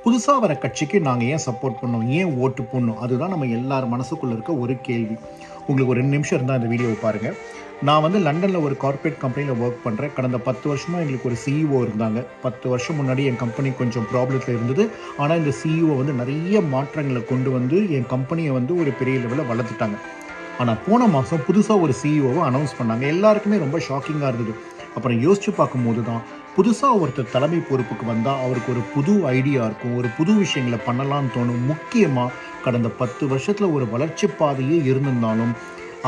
புதுசாக வர கட்சிக்கு நாங்கள் ஏன் சப்போர்ட் பண்ணோம், ஏன் ஓட்டு போடணும், அதுதான் நம்ம எல்லார் மனசுக்குள்ளே இருக்க ஒரு கேள்வி. உங்களுக்கு ஒரு 2 நிமிஷம் இருந்தால் இந்த வீடியோவை பாருங்கள். நான் வந்து லண்டனில் ஒரு கார்ப்பரேட் கம்பெனியில் ஒர்க் பண்ணுறேன். கடந்த 10 வருஷமாக எங்களுக்கு ஒரு சிஇஓ இருந்தாங்க. 10 வருஷம் முன்னாடி என் கம்பெனி கொஞ்சம் ப்ராப்ளத்தில் இருந்தது. ஆனால் இந்த சிஇஓ வந்து நிறைய மாற்றங்களை கொண்டு வந்து என் கம்பெனியை வந்து ஒரு பெரிய லெவலில் வளர்த்துட்டாங்க. ஆனால் போன மாதம் புதுசாக ஒரு சிஇஓவை அனௌன்ஸ் பண்ணாங்க. எல்லாருக்குமே ரொம்ப ஷாக்கிங்காக இருந்தது. அப்புறம் யோசித்து பார்க்கும்போது தான் புதுசாக ஒருத்தர் தலைமை பொறுப்புக்கு வந்தால் அவருக்கு ஒரு புது ஐடியா இருக்கும், ஒரு புது விஷயங்களை பண்ணலான்னு தோணும். முக்கியமாக கடந்த 10 வருஷத்தில் ஒரு வளர்ச்சி பாதையே இருந்திருந்தாலும்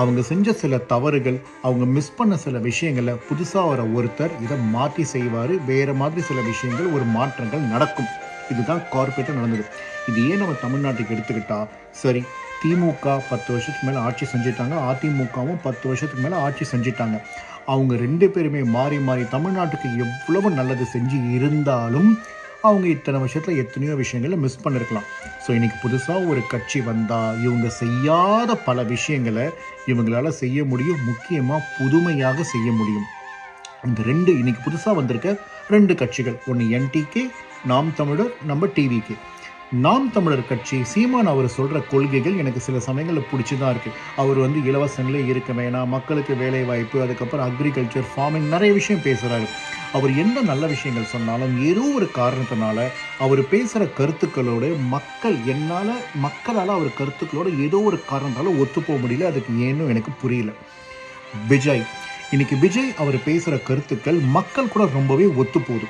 அவங்க செஞ்ச சில தவறுகள், அவங்க மிஸ் பண்ண சில விஷயங்களை புதுசாக வர ஒருத்தர் இதை மாற்றி செய்வார். வேறு மாதிரி சில விஷயங்கள், ஒரு மாற்றங்கள் நடக்கும். இதுதான் கார்ப்பரேட்டாக நடந்தது. இது ஏன் நம்ம தமிழ்நாட்டுக்கு எடுத்துக்கிட்டால் சரி, திமுக 10 வருஷத்துக்கு மேலே ஆட்சி செஞ்சிட்டாங்க, அதிமுகவும் 10 வருஷத்துக்கு மேலே ஆட்சி செஞ்சிட்டாங்க. அவங்க 2 பேருமே மாறி மாறி தமிழ்நாட்டுக்கு எவ்வளவு நல்லது செஞ்சு இருந்தாலும் அவங்க இத்தனை வருஷத்தில் எத்தனையோ விஷயங்களை மிஸ் பண்ணிருக்கலாம். ஸோ இன்றைக்கி புதுசாக ஒரு கட்சி வந்தால் இவங்க செய்யாத பல விஷயங்களை இவங்களால் செய்ய முடியும். முக்கியமாக புதுமையாக செய்ய முடியும். இந்த 2 இன்றைக்கி புதுசாக வந்திருக்க 2 கட்சிகள், ஒன்று என்டிகே, நாம் தமிழர், நம்ம டிவிகே. நாம் தமிழர் கட்சி சீமான் அவர் சொல்கிற கொள்கைகள் எனக்கு சில சமயங்களில் பிடிச்சி தான் இருக்குது. அவர் வந்து இலவச நிலை இருக்க வேணாம், மக்களுக்கு வேலை வாய்ப்பு, அதுக்கப்புறம் அக்ரிகல்ச்சர், ஃபார்மிங், நிறைய விஷயம் பேசுகிறாரு. அவர் எந்த நல்ல விஷயங்கள் சொன்னாலும் ஏதோ ஒரு காரணத்தினால அவர் பேசுகிற கருத்துக்களோடு மக்களால் அவர் கருத்துக்களோடு ஏதோ ஒரு காரணத்தால் ஒத்துப்போக முடியல. அதுக்கு ஏன்னும் எனக்கு புரியல. விஜய், இன்னைக்கு விஜய் அவர் பேசுகிற கருத்துக்கள் மக்கள் கூட ரொம்பவே ஒத்து போகுது.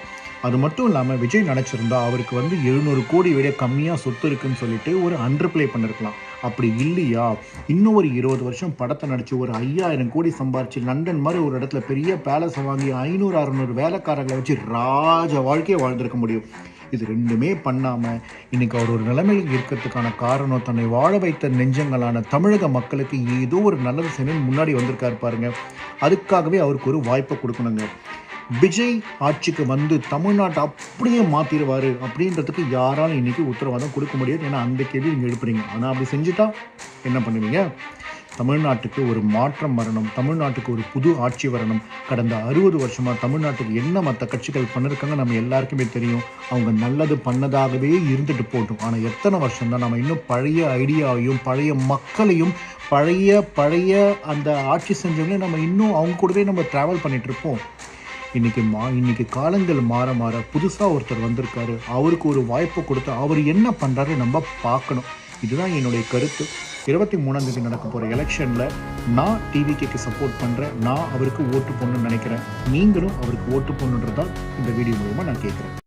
அது மட்டும் இல்லாமல் விஜய் நினச்சிருந்தா அவருக்கு வந்து 700 கோடி விட கம்மியாக சொத்து இருக்குன்னு சொல்லிட்டு ஒரு அண்டர்பிளே பண்ணிருக்கலாம். அப்படி இல்லையா, இன்னும் ஒரு 20 வருஷம் படத்தை நடித்து ஒரு 5000 கோடி சம்பாரிச்சு லண்டன் மாதிரி ஒரு இடத்துல பெரிய பேலஸை வாங்கி 500-600 வேலைக்காரங்களை வச்சு ராஜ வாழ்க்கையை வாழ்ந்திருக்க முடியும். இது 2மே பண்ணாமல் இன்னைக்கு அவர் ஒரு நிலைமையில் இருக்கிறதுக்கான காரணம் தன்னை வாழ வைத்த நெஞ்சங்களான தமிழக மக்களுக்கு ஏதோ ஒரு நல்லது செய்யணும்னு முன்னாடி வந்திருக்காரு பாருங்க. அதுக்காகவே அவருக்கு ஒரு வாய்ப்பை கொடுக்கணுங்க. விஜய் ஆட்சிக்கு வந்து தமிழ்நாட்டை அப்படியே மாற்றிடுவார் அப்படின்றதுக்கு யாராலும் இன்றைக்கி உத்தரவாதம் கொடுக்க முடியாது. ஏன்னா அந்த கேள்வி நீங்கள் எழுப்புறீங்க. ஆனால் அப்படி செஞ்சுட்டா என்ன பண்ணுவீங்க? தமிழ்நாட்டுக்கு ஒரு மாற்றம் வரணும், தமிழ்நாட்டுக்கு ஒரு புது ஆட்சி வரணும். கடந்த 60 வருஷமாக தமிழ்நாட்டுக்கு என்ன மற்ற கட்சிகள் பண்ணிருக்காங்க நம்ம எல்லாருக்குமே தெரியும். அவங்க நல்லது பண்ணதாகவே இருந்துட்டு போட்டோம். ஆனால் எத்தனை வருஷம் தான் நம்ம இன்னும் பழைய ஐடியாவையும் பழைய மக்களையும் பழைய அந்த ஆட்சி செஞ்சவங்களையும் நம்ம இன்னும் அவங்க கூடவே நம்ம ட்ராவல் பண்ணிகிட்டு இருப்போம். இன்னைக்கு காலங்கள் மாற மாற புதுசாக ஒருத்தர் வந்திருக்காரு. அவருக்கு ஒரு வாய்ப்பை கொடுத்து அவர் என்ன பண்ணுறாரு நம்ம பார்க்கணும். இதுதான் என்னுடைய கருத்து. 23ஆம் தேதி நடக்க போகிற எலெக்ஷனில் நான் டிவிகேக்கு சப்போர்ட் பண்ணுறேன். நான் அவருக்கு ஓட்டு போடணும்னு நினைக்கிறேன். நீங்களும் அவருக்கு ஓட்டு போடணுன்றதான் இந்த வீடியோ மூலமாக நான் கேட்குறேன்.